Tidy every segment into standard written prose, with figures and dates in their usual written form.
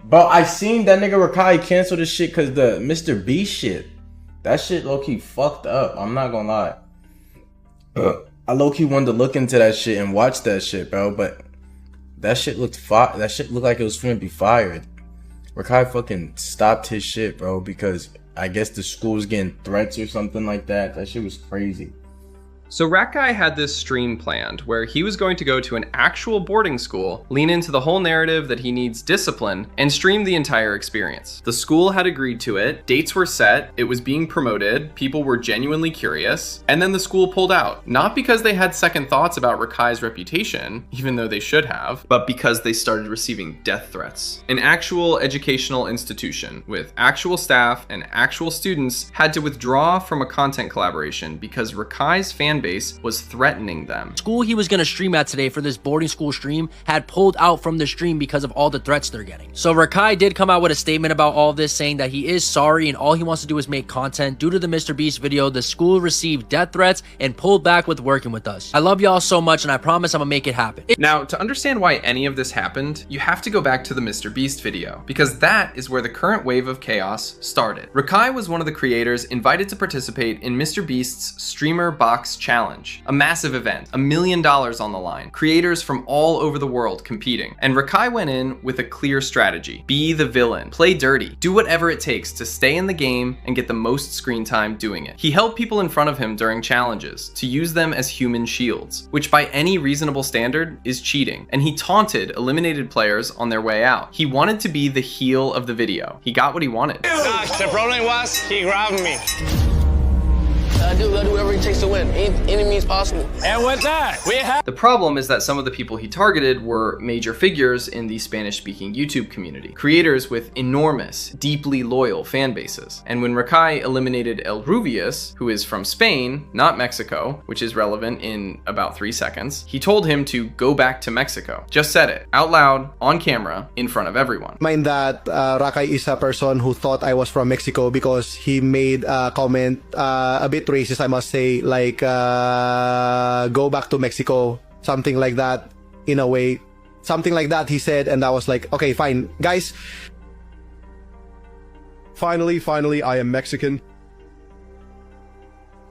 Bro, I seen that nigga Rakai cancel this shit because the MrBeast shit. That shit low-key fucked up. I'm not gonna lie. I low-key wanted to look into that shit and watch that shit, bro. But that shit looked that shit looked like it was finna be fired. Rakai fucking stopped his shit, bro, because I guess the school was getting threats or something like that. That shit was crazy. So Rakai had this stream planned where he was going to go to an actual boarding school, lean into the whole narrative that he needs discipline, and stream the entire experience. The school had agreed to it, dates were set, it was being promoted, people were genuinely curious, and then the school pulled out. Not because they had second thoughts about Rakai's reputation, even though they should have, but because they started receiving death threats. An actual educational institution with actual staff and actual students had to withdraw from a content collaboration because Rakai's fan base was threatening them. School he was gonna stream at today for this boarding school stream had pulled out from the stream because of all the threats they're getting. So Rakai did come out with a statement about all this, saying that he is sorry and all he wants to do is make content. Due to the MrBeast video, the school received death threats and pulled back with working with us. I love y'all so much and I promise I'm gonna make it happen. Now, to understand why any of this happened, you have to go back to the MrBeast video, because that is where the current wave of chaos started. Rakai was one of the creators invited to participate in MrBeast's Streamer Box Challenge, a massive event, $1 million on the line, creators from all over the world competing. And Rakai went in with a clear strategy. Be the villain, play dirty, do whatever it takes to stay in the game and get the most screen time doing it. He held people in front of him during challenges to use them as human shields, which by any reasonable standard is cheating. And he taunted eliminated players on their way out. He wanted to be the heel of the video. He got what he wanted. The problem was he grabbed me. I'll do whatever it takes to win. Any means possible. And with that, we have... The problem is that some of the people he targeted were major figures in the Spanish-speaking YouTube community. Creators with enormous, deeply loyal fan bases. And when Rakai eliminated Rubius, who is from Spain, not Mexico, which is relevant in about 3 seconds, he told him to go back to Mexico. Just said it, out loud, on camera, in front of everyone. Mind that Rakai is a person who thought I was from Mexico because he made a comment a bit racist, I must say, like go back to Mexico, something like that, in a way, something like that he said, and I was like, okay, fine, guys. Finally, I am Mexican.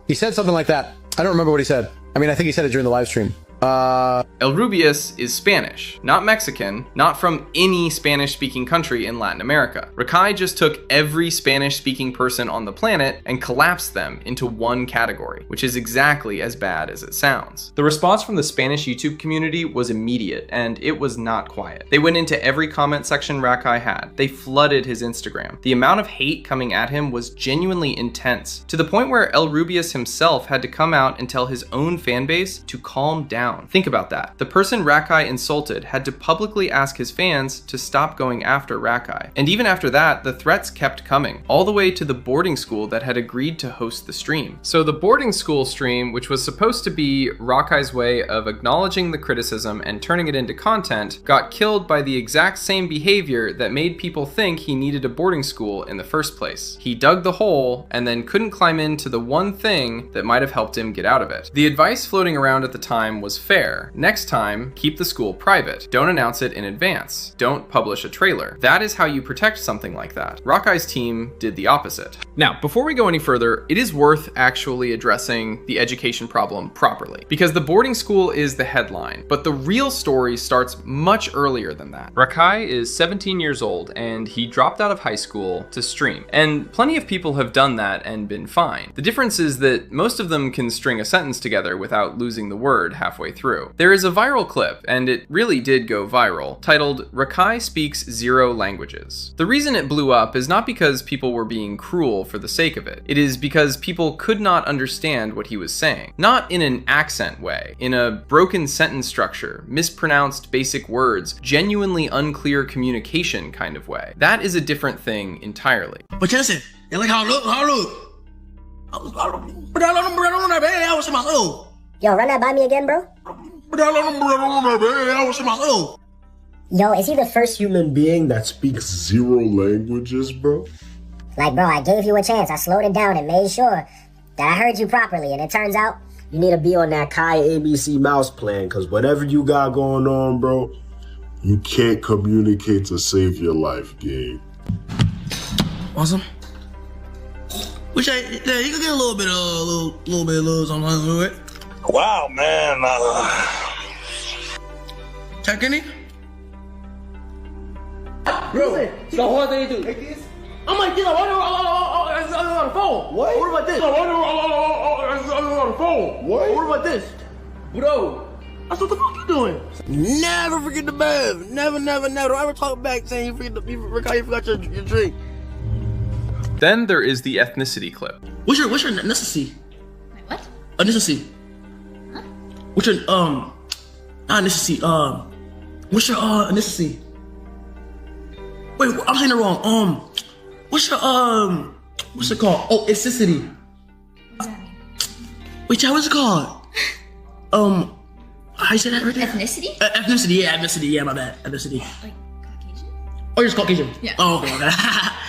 He said something like that. I don't remember what he said. I mean, I think he said it during the live stream. Rubius is Spanish, not Mexican, not from any Spanish-speaking country in Latin America. Rakai just took every Spanish-speaking person on the planet and collapsed them into one category, which is exactly as bad as it sounds. The response from the Spanish YouTube community was immediate, and it was not quiet. They went into every comment section Rakai had. They flooded his Instagram. The amount of hate coming at him was genuinely intense, to the point where Rubius himself had to come out and tell his own fanbase to calm down. Think about that. The person Rakai insulted had to publicly ask his fans to stop going after Rakai. And even after that, the threats kept coming, all the way to the boarding school that had agreed to host the stream. So the boarding school stream, which was supposed to be Rakai's way of acknowledging the criticism and turning it into content, got killed by the exact same behavior that made people think he needed a boarding school in the first place. He dug the hole and then couldn't climb into the one thing that might have helped him get out of it. The advice floating around at the time was fair. Next time, keep the school private. Don't announce it in advance. Don't publish a trailer. That is how you protect something like that. Rakai's team did the opposite. Now, before we go any further, it is worth actually addressing the education problem properly, because the boarding school is the headline, but the real story starts much earlier than that. Rakai is 17 years old and he dropped out of high school to stream, and plenty of people have done that and been fine. The difference is that most of them can string a sentence together without losing the word halfway through. There is a viral clip, and it really did go viral, titled "Rakai Speaks 0 Languages." The reason it blew up is not because people were being cruel for the sake of it. It is because people could not understand what he was saying. Not in an accent way, in a broken sentence structure, mispronounced basic words, genuinely unclear communication kind of way. That is a different thing entirely. But listen, and like how look. Yo, run that by me again, bro. Yo, is he the first human being that speaks 0 languages, bro? Like, bro, I gave you a chance. I slowed it down and made sure that I heard you properly, and it turns out you need to be on that Kai ABC mouse plan, because whatever you got going on, bro, You can't communicate to save your life, gang. Awesome. Which you could get a little bit of sometimes, right? Wow, man. Check any? Bro, so what do you do? Like this? I'm like this. On the phone. What? What about this? On the phone. What? What about this? Bro, that's what the fuck you doing? Never forget the bev. Never. Don't ever talk back saying you forgot your drink. Then there is the ethnicity clip. What's your ethnicity? What? Ethnicity. Huh? What's your not ethnicity? What's your ethnicity? Wait, I'm saying it wrong. What's your what's it called? Oh, ethnicity. What does that mean? Wait, Chad, what's it called? How you say that right there? Ethnicity? Ethnicity. Yeah, my bad. Ethnicity. Like Caucasian? Oh, you're just Caucasian. Yeah. Oh, okay.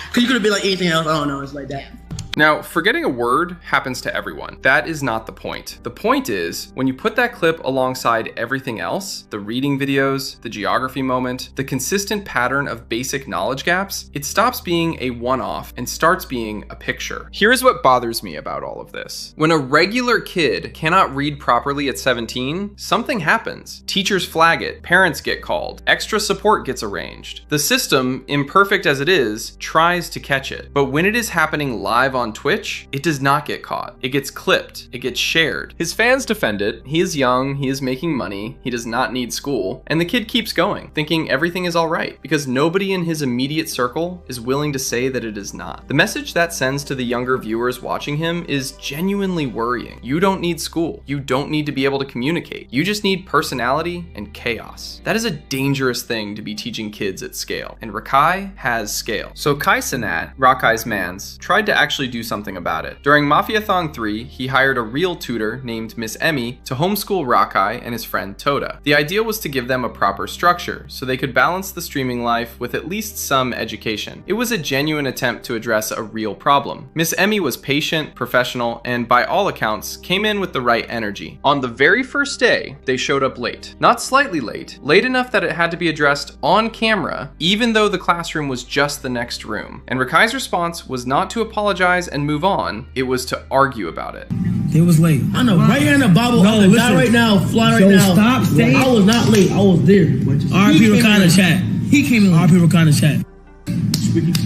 Because you could have been like anything else. I don't know. It's like that. Yeah. Now, forgetting a word happens to everyone. That is not the point. The point is, when you put that clip alongside everything else, the reading videos, the geography moment, the consistent pattern of basic knowledge gaps, it stops being a one-off and starts being a picture. Here's what bothers me about all of this. When a regular kid cannot read properly at 17, something happens. Teachers flag it, parents get called, extra support gets arranged. The system, imperfect as it is, tries to catch it. But when it is happening live on Twitch, it does not get caught. It gets clipped. It gets shared. His fans defend it. He is young. He is making money. He does not need school. And the kid keeps going, thinking everything is all right, because nobody in his immediate circle is willing to say that it is not. The message that sends to the younger viewers watching him is genuinely worrying. You don't need school. You don't need to be able to communicate. You just need personality and chaos. That is a dangerous thing to be teaching kids at scale. And Rakai has scale. So Kai Cenat, Rakai's mans, tried to actually do something about it. During Mafiathon 3, he hired a real tutor named Miss Emmy to homeschool Rakai and his friend Toda. The idea was to give them a proper structure, so they could balance the streaming life with at least some education. It was a genuine attempt to address a real problem. Miss Emmy was patient, professional, and by all accounts, came in with the right energy. On the very first day, they showed up late. Not slightly late enough that it had to be addressed on camera, even though the classroom was just the next room. And Rakai's response was not to apologize and move on, it was to argue about it. It was late. I know, right here in the Bible. No, listen. not right now, fly right now. Stop saying. I was not late, I was there. RP were kind of chat. He came in. RP were kind of chat.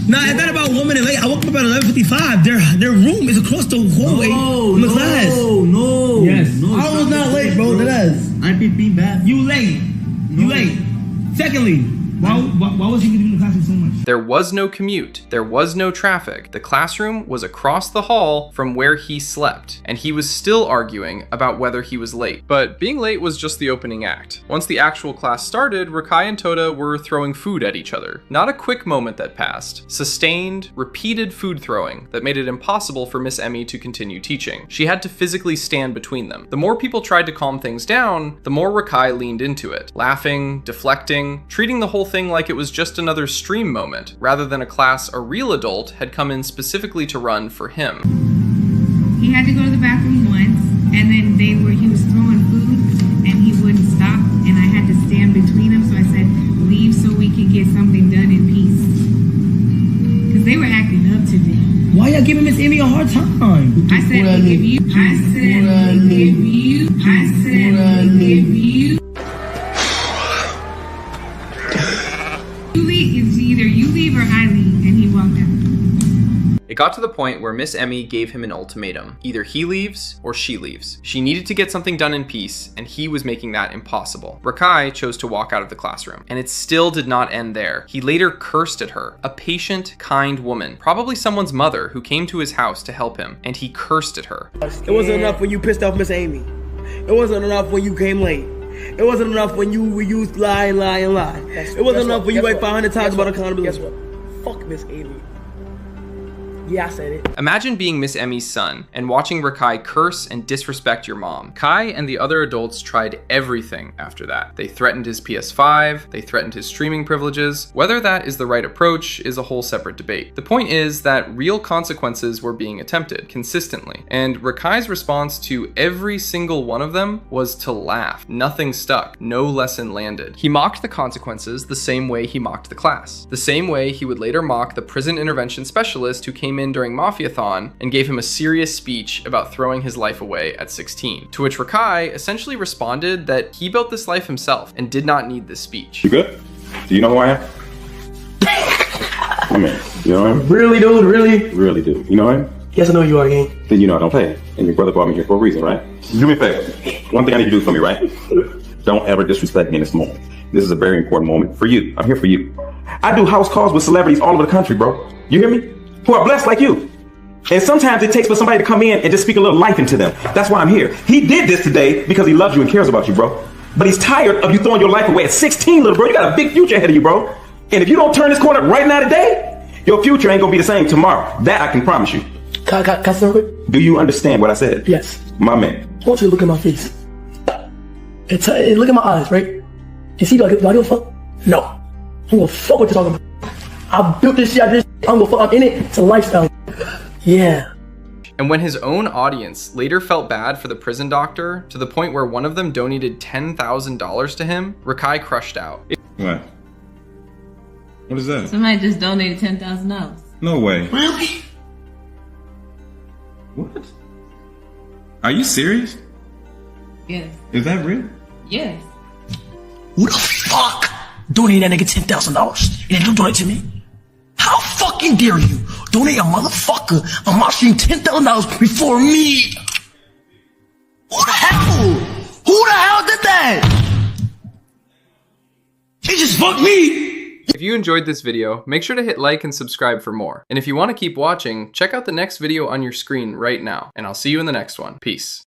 Nah, it's not about 1 minute late. I woke up at 11:55. Their room is across the hallway from the class. No. Yes. No, I was not late, bro. That is. I being bad. You late. You late. Secondly, why was he in the classroom so much? There was no commute. There was no traffic. The classroom was across the hall from where he slept, and he was still arguing about whether he was late. But being late was just the opening act. Once the actual class started, Rakai and Toda were throwing food at each other. Not a quick moment that passed. Sustained, repeated food throwing that made it impossible for Miss Emmy to continue teaching. She had to physically stand between them. The more people tried to calm things down, the more Rakai leaned into it, laughing, deflecting, treating the whole thing like it was just another stream moment, rather than a class a real adult had come in specifically to run for him. He had to go to the bathroom once, and then he was throwing food, and he wouldn't stop, and I had to stand between them, so I said, leave so we can get something done in peace. Because they were acting up today. Why y'all giving Miss Emmy a hard time? I said, we give you. It's either you leave or I leave, and he walked out. It got to the point where Miss Emmy gave him an ultimatum. Either he leaves or she leaves. She needed to get something done in peace, and he was making that impossible. Rakai chose to walk out of the classroom, and it still did not end there. He later cursed at her, a patient, kind woman, probably someone's mother who came to his house to help him, and he cursed at her. It wasn't enough when you pissed off Miss Amy. It wasn't enough when you came late. It wasn't enough when you lie. It wasn't enough when you wait 500 times about accountability. Guess what? Fuck Miss Amy. Yeah, I said it. Imagine being Miss Emmy's son and watching Rakai curse and disrespect your mom. Kai and the other adults tried everything after that. They threatened his PS5, they threatened his streaming privileges. Whether that is the right approach is a whole separate debate. The point is that real consequences were being attempted consistently, and Rakai's response to every single one of them was to laugh. Nothing stuck, no lesson landed. He mocked the consequences the same way he mocked the class, the same way he would later mock the prison intervention specialist who came in during Mafiathon and gave him a serious speech about throwing his life away at 16. To which Rakai essentially responded that he built this life himself and did not need this speech. You good? Do you know who I am? I mean, you know him? Really, dude? Really? Really do. You know him? Yes, I know you are, gang. Then you know I don't play. And your brother brought me here for a reason, right? Do me a favor. One thing I need you to do for me, right? Don't ever disrespect me in this moment. This is a very important moment for you. I'm here for you. I do house calls with celebrities all over the country, bro. You hear me? Who are blessed like you. And sometimes it takes for somebody to come in and just speak a little life into them. That's why I'm here. He did this today because he loves you and cares about you, bro. But he's tired of you throwing your life away at 16, little bro. You got a big future ahead of you, bro. And if you don't turn this corner right now today, your future ain't gonna be the same tomorrow. That I can promise you. Can I say real quick? Do you understand what I said? Yes. My man. I want you to look at my face. And look at my eyes, right? You see, do I give a fuck? No. I'm gonna fuck what you're talking about. I built this shit, I did this shit. I'm gonna fuck, I'm in it. It's a lifestyle. Yeah. And when his own audience later felt bad for the prison doctor, to the point where one of them donated $10,000 to him, Rakai crushed out. What? What is that? Somebody just donated $10,000. No way. Really? What? Are you serious? Yes. Is that real? Yes. Who the fuck donated that nigga $10,000 and then you donate to me? How fucking dare you donate a motherfucker on my stream $10,000 before me? Who the hell? Who the hell did that? He just fucked me. If you enjoyed this video, make sure to hit like and subscribe for more. And if you want to keep watching, check out the next video on your screen right now. And I'll see you in the next one. Peace.